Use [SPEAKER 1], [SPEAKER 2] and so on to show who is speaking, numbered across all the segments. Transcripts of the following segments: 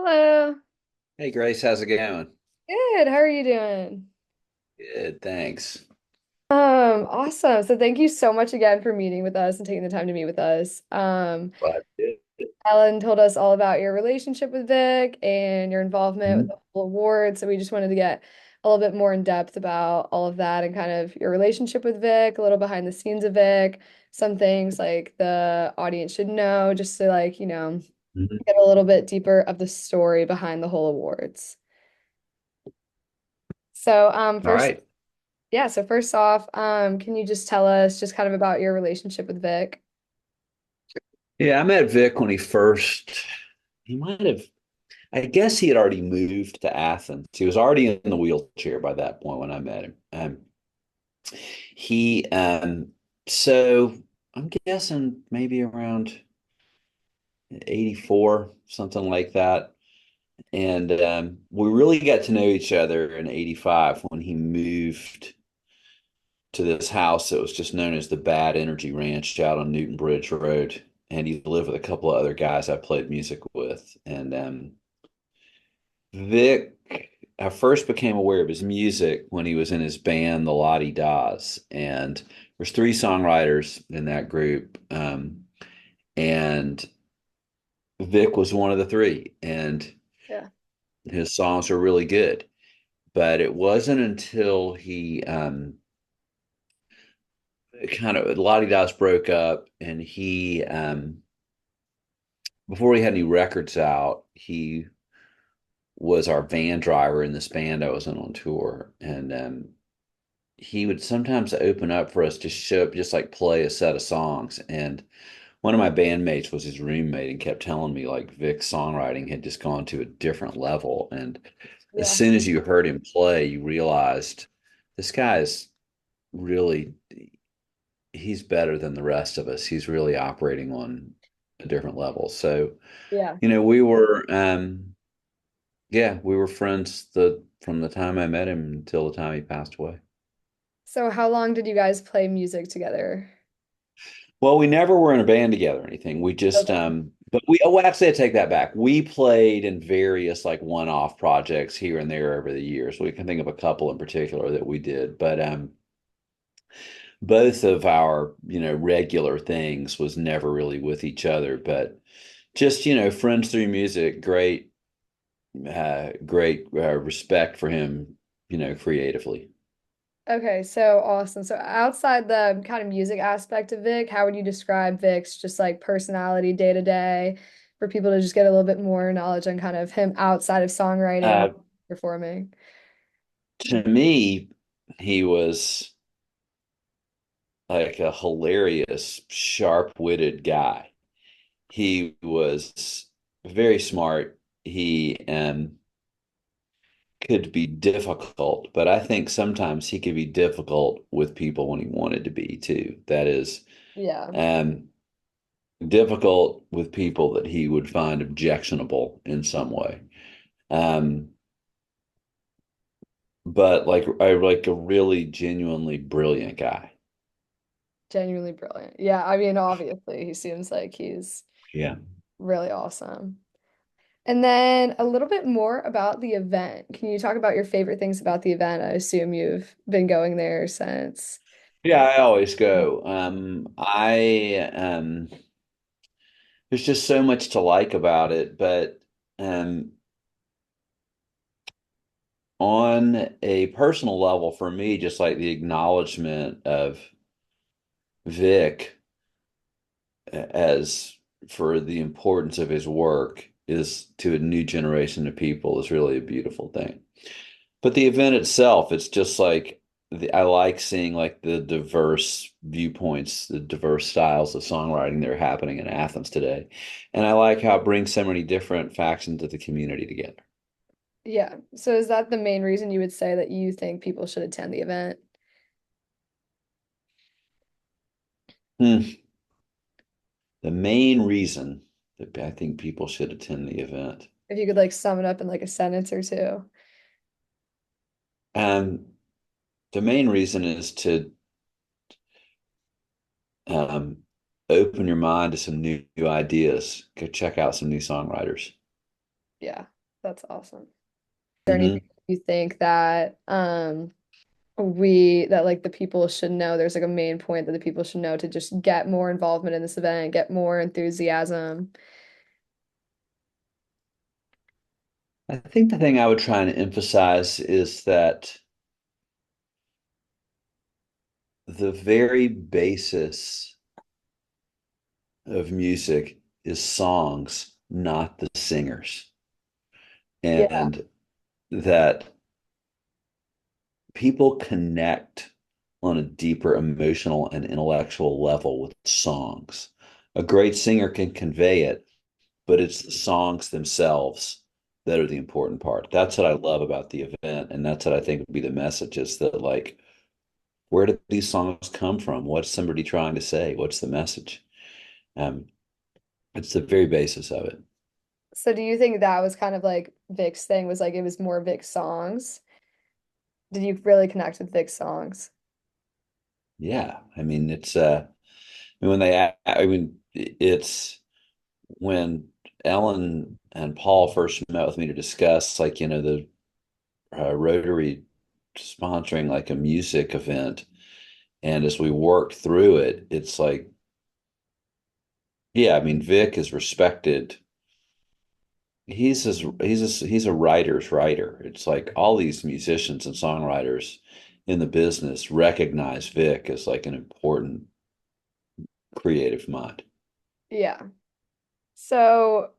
[SPEAKER 1] Hello.
[SPEAKER 2] Hey Grace, how's it going?
[SPEAKER 1] Good. How are you doing?
[SPEAKER 2] Good, thanks.
[SPEAKER 1] Awesome. So thank you so much again for meeting with us and taking the time to meet with us.
[SPEAKER 2] But
[SPEAKER 1] Ellen told us all about your relationship with Vic and your involvement with
[SPEAKER 2] Mhm.
[SPEAKER 1] the whole award. So we just wanted to get a little bit more in depth about all of that and kind of your relationship with Vic, a little behind the scenes of Vic, some things like the audience should know, just to
[SPEAKER 2] Mhm.
[SPEAKER 1] get a little bit deeper of the story behind the whole awards. So
[SPEAKER 2] All
[SPEAKER 1] first
[SPEAKER 2] right.
[SPEAKER 1] Yeah, so first off, can you just tell us just kind of about your relationship with Vic?
[SPEAKER 2] Yeah, I met Vic when he might have, I guess he had already moved to Athens. He was already in the wheelchair by that point when I met him. He, so I'm guessing maybe around 84, something like that. And we really got to know each other in 85 when he moved to this house that was just known as the Bad Energy Ranch out on Newton Bridge Road. And he lived with a couple of other guys I played music with. And Vic, I first became aware of his music when he was in his band, the Lottie Dawes. And there's three songwriters in that group. And Vic was one of the three. And
[SPEAKER 1] Yeah.
[SPEAKER 2] his songs were really good. But it wasn't until he kind of Lottie Dawes broke up and he before he had any records out, he was our van driver in this band I was in on tour. And he would sometimes open up for us to show up, just like play a set of songs. And one of my bandmates was his roommate and kept telling me like Vic's songwriting had just gone to a different level. And as
[SPEAKER 1] Yeah.
[SPEAKER 2] soon as you heard him play, you realized this guy is really, he's better than the rest of us. He's really operating on a different level. So,
[SPEAKER 1] Yeah.
[SPEAKER 2] we were, yeah, we were friends from the time I met him until the time he passed away.
[SPEAKER 1] So how long did you guys play music together?
[SPEAKER 2] Well, we never were in a band together or anything. We just,
[SPEAKER 1] Okay.
[SPEAKER 2] but actually, I take that back. We played in various like one-off projects here and there over the years. We can think of a couple in particular that we did, but both of our, regular things was never really with each other, but just, friends through music, great respect for him, creatively.
[SPEAKER 1] Okay, so awesome. So outside the kind of music aspect of Vic, how would you describe Vic's just like personality day to day for people to just get a little bit more knowledge on kind of him outside of songwriting,
[SPEAKER 2] Uh,
[SPEAKER 1] performing?
[SPEAKER 2] to me, he was like a hilarious, sharp-witted guy. He was very smart. He could be difficult, but I think sometimes he could be difficult with people when he wanted to be too. That is,
[SPEAKER 1] Yeah.
[SPEAKER 2] um, difficult with people that he would find objectionable in some way. Um, but like I like a really genuinely brilliant guy.
[SPEAKER 1] Genuinely brilliant. Yeah, I mean, obviously, he seems like he's
[SPEAKER 2] Yeah.
[SPEAKER 1] really awesome. And then a little bit more about the event. Can you talk about your favorite things about the event? I assume you've been going there since.
[SPEAKER 2] Yeah, I always go. I there's just so much to like about it, but um on a personal level for me, just like the acknowledgement of Vic as for the importance of his work is to a new generation of people is really a beautiful thing. But the event itself, it's just like I like seeing like the diverse viewpoints, the diverse styles of songwriting that are happening in Athens today. And I like how it brings so many different factions of the community together.
[SPEAKER 1] Yeah. So is that the main reason you would say that you think people should attend the event?
[SPEAKER 2] Hmm. The main reason that I think people should attend the event.
[SPEAKER 1] If you could like sum it up in like a sentence or two.
[SPEAKER 2] Um, the main reason is to um, open your mind to some new ideas. Go check out some new songwriters.
[SPEAKER 1] Yeah. That's awesome. Is there anything
[SPEAKER 2] Hmm.
[SPEAKER 1] you think that we that like the people should know? There's like a main point that the people should know to just get more involvement in this event, get more enthusiasm.
[SPEAKER 2] I think the thing I would try and emphasize is that the very basis of music is songs, not the singers.
[SPEAKER 1] Yeah.
[SPEAKER 2] And that people connect on a deeper emotional and intellectual level with songs. A great singer can convey it, but it's the songs themselves that are the important part. That's what I love about the event. And that's what I think would be the message is that, like, where did these songs come from? What's somebody trying to say? What's the message? Um, it's the very basis of it.
[SPEAKER 1] So do you think that was kind of like Vic's thing was like it was more Vic's songs? Did you really connect with Vic's songs?
[SPEAKER 2] Yeah. I mean, when I mean, it's when Ellen and Paul first met with me to discuss, like, the Rotary sponsoring like a music event. And as we worked through it, it's like, yeah, I mean, Vic is respected. He's a writer's writer. It's like all these musicians and songwriters in the business recognize Vic as like an important creative mind.
[SPEAKER 1] Yeah. So,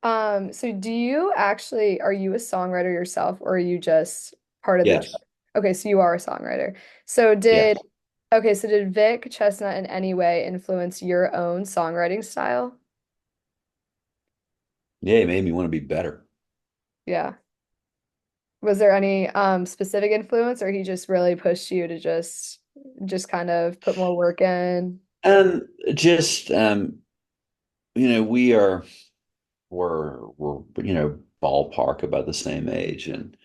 [SPEAKER 1] so do you actually are you a songwriter yourself or are you just part of the
[SPEAKER 2] Yes.
[SPEAKER 1] trip? Okay, so you are a songwriter. So
[SPEAKER 2] Yes.
[SPEAKER 1] did Vic Chesnutt in any way influence your own songwriting style?
[SPEAKER 2] Yeah, it made me want to be better.
[SPEAKER 1] Yeah. Was there any specific influence or he just really pushed you to just kind of put more work in?
[SPEAKER 2] And just we are we're ballpark about the same age, and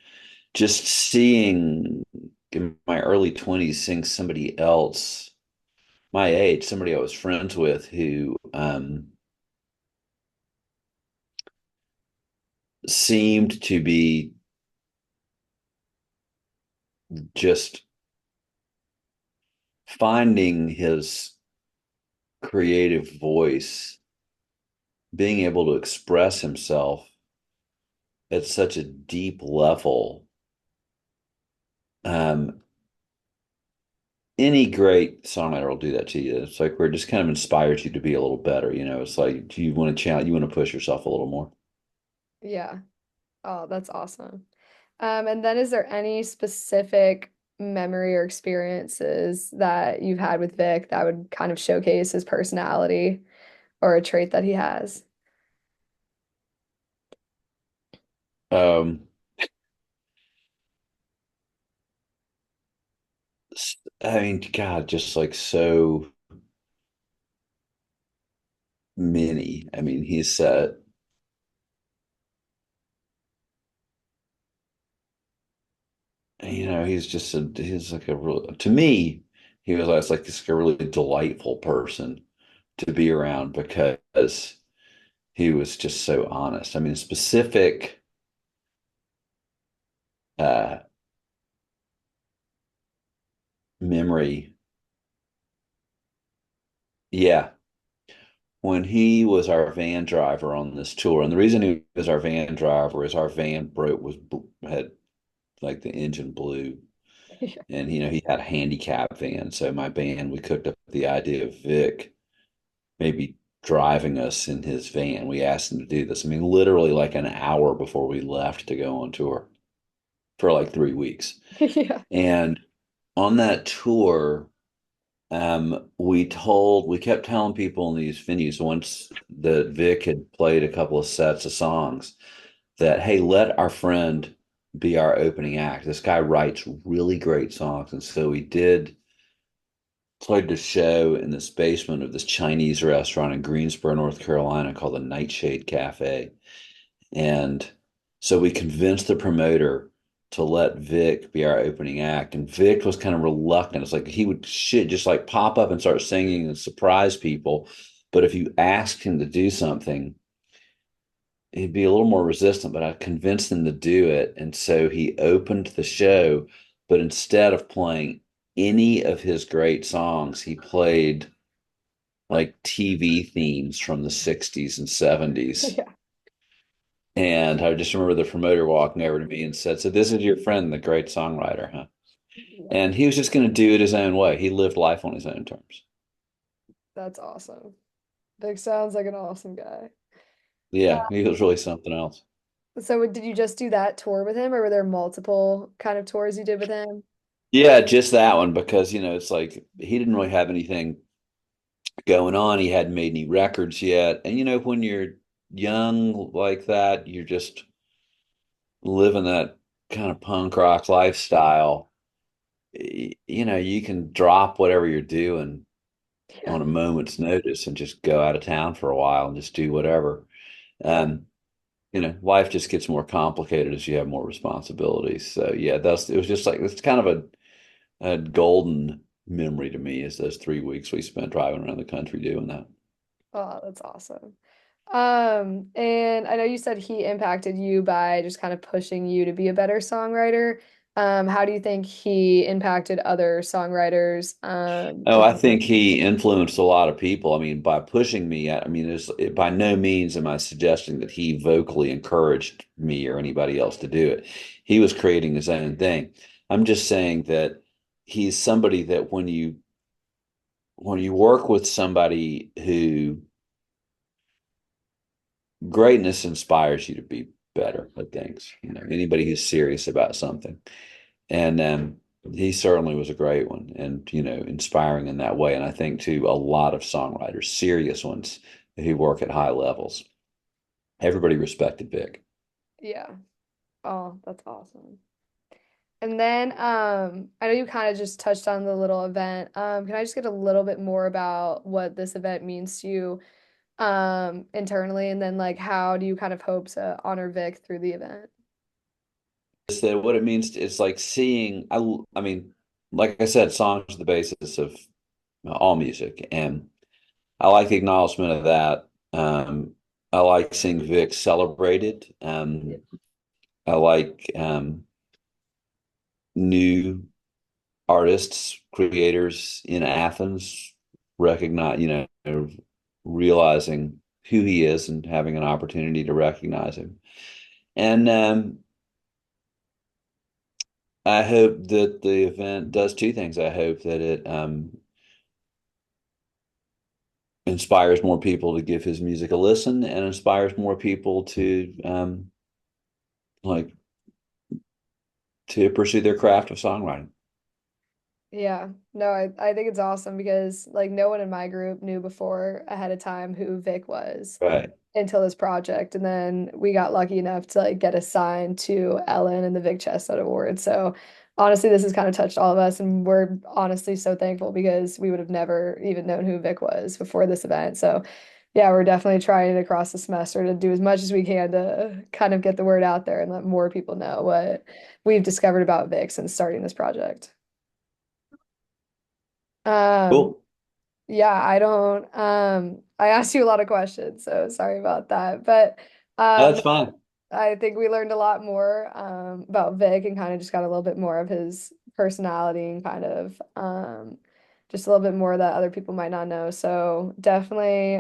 [SPEAKER 2] just seeing in my early 20s seeing somebody else my age, somebody I was friends with who seemed to be just finding his creative voice, being able to express himself at such a deep level. Um, any great songwriter will do that to you. It's like we're just kind of inspires you to be a little better. It's like, do you want to challenge, you want to push yourself a little more?
[SPEAKER 1] Yeah. Oh, that's awesome. And then is there any specific memory or experiences that you've had with Vic that would kind of showcase his personality or a trait that he has?
[SPEAKER 2] Um, I mean, God, just like so many. I mean, he's like a real, to me, he was like this really delightful person to be around because he was just so honest. I mean, specific, uh, memory. Yeah. When he was our van driver on this tour, and the reason he was our van driver is our van had like the engine blew,
[SPEAKER 1] Yeah.
[SPEAKER 2] and he had a handicap van. So my band, we cooked up the idea of Vic maybe driving us in his van. We asked him to do this. I mean, literally like an hour before we left to go on tour for like 3 weeks.
[SPEAKER 1] Yeah.
[SPEAKER 2] And on that tour, we kept telling people in these venues once that Vic had played a couple of sets of songs that, hey, let our friend be our opening act. This guy writes really great songs. And so we played the show in this basement of this Chinese restaurant in Greensboro, North Carolina called the Nightshade Cafe. And so we convinced the promoter to let Vic be our opening act. And Vic was kind of reluctant. It's like he would just like pop up and start singing and surprise people. But if you asked him to do something, he'd be a little more resistant, but I convinced him to do it. And so he opened the show, but instead of playing any of his great songs, he played like TV themes from the 60s and 70s.
[SPEAKER 1] Yeah.
[SPEAKER 2] And I just remember the promoter walking over to me and said, "So this is your friend, the great songwriter, huh?" And he was just going to do it his own way. He lived life on his own terms.
[SPEAKER 1] That's awesome. Vic sounds like an awesome guy.
[SPEAKER 2] Yeah, he was really something else.
[SPEAKER 1] So did you just do that tour with him, or were there multiple kind of tours you did with him?
[SPEAKER 2] Yeah, just that one because, it's like he didn't really have anything going on. He hadn't made any records yet. And, when you're young like that, you're just living that kind of punk rock lifestyle. You can drop whatever you're doing
[SPEAKER 1] Yeah.
[SPEAKER 2] on a moment's notice and just go out of town for a while and just do whatever. And life just gets more complicated as you have more responsibilities. So yeah, it was just like it's kind of a golden memory to me is those 3 weeks we spent driving around the country doing that.
[SPEAKER 1] Oh, that's awesome. And I know you said he impacted you by just kind of pushing you to be a better songwriter. How do you think he impacted other songwriters?
[SPEAKER 2] Oh, I think he influenced a lot of people. I mean, by pushing me, I mean, by no means am I suggesting that he vocally encouraged me or anybody else to do it. He was creating his own thing. I'm just saying that he's somebody that when you work with somebody who greatness inspires you to be better at things, anybody who's serious about something. And he certainly was a great one and, inspiring in that way. And I think to a lot of songwriters, serious ones who work at high levels, everybody respected Vic.
[SPEAKER 1] Yeah. Oh, that's awesome. And then I know you kind of just touched on the little event. Can I just get a little bit more about what this event means to you internally, and then like how do you kind of hope to honor Vic through the event?
[SPEAKER 2] Is that what it means? It's like seeing, I mean, like I said, songs are the basis of all music. And I like the acknowledgement of that. I like seeing Vic celebrated. I like new artists, creators in Athens recognize, realizing who he is and having an opportunity to recognize him. And I hope that the event does two things. I hope that it inspires more people to give his music a listen and inspires more people to like to pursue their craft of songwriting.
[SPEAKER 1] Yeah, no, I think it's awesome because like no one in my group knew before ahead of time who Vic was
[SPEAKER 2] Right.
[SPEAKER 1] until this project, and then we got lucky enough to like get assigned to Ellen and the Vic Chesnutt Awards. So honestly, this has kind of touched all of us, and we're honestly so thankful because we would have never even known who Vic was before this event. So yeah, we're definitely trying across the semester to do as much as we can to kind of get the word out there and let more people know what we've discovered about Vic since starting this project. Um,
[SPEAKER 2] Cool.
[SPEAKER 1] yeah, I don't I asked you a lot of questions, so sorry about that. But
[SPEAKER 2] That's fine.
[SPEAKER 1] I think we learned a lot more about Vic and kind of just got a little bit more of his personality and kind of just a little bit more that other people might not know. So definitely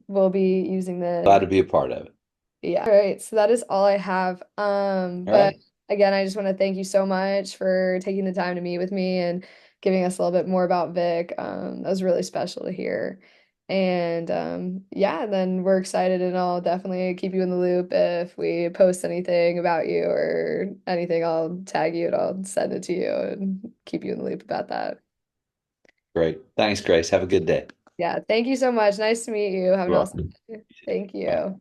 [SPEAKER 1] we'll be using
[SPEAKER 2] Glad
[SPEAKER 1] the
[SPEAKER 2] to be a part of it.
[SPEAKER 1] yeah. All right, so that is all I have.
[SPEAKER 2] All
[SPEAKER 1] But
[SPEAKER 2] right.
[SPEAKER 1] again, I just want to thank you so much for taking the time to meet with me and giving us a little bit more about Vic. That was really special to hear. And yeah, then we're excited and I'll definitely keep you in the loop if we post anything about you or anything. I'll tag you and I'll send it to you and keep you in the loop about that.
[SPEAKER 2] Great. Thanks, Grace. Have a good day.
[SPEAKER 1] Yeah, thank you so much. Nice to meet you. Have an
[SPEAKER 2] You're
[SPEAKER 1] awesome
[SPEAKER 2] welcome.
[SPEAKER 1] day. Thank
[SPEAKER 2] Bye.
[SPEAKER 1] you.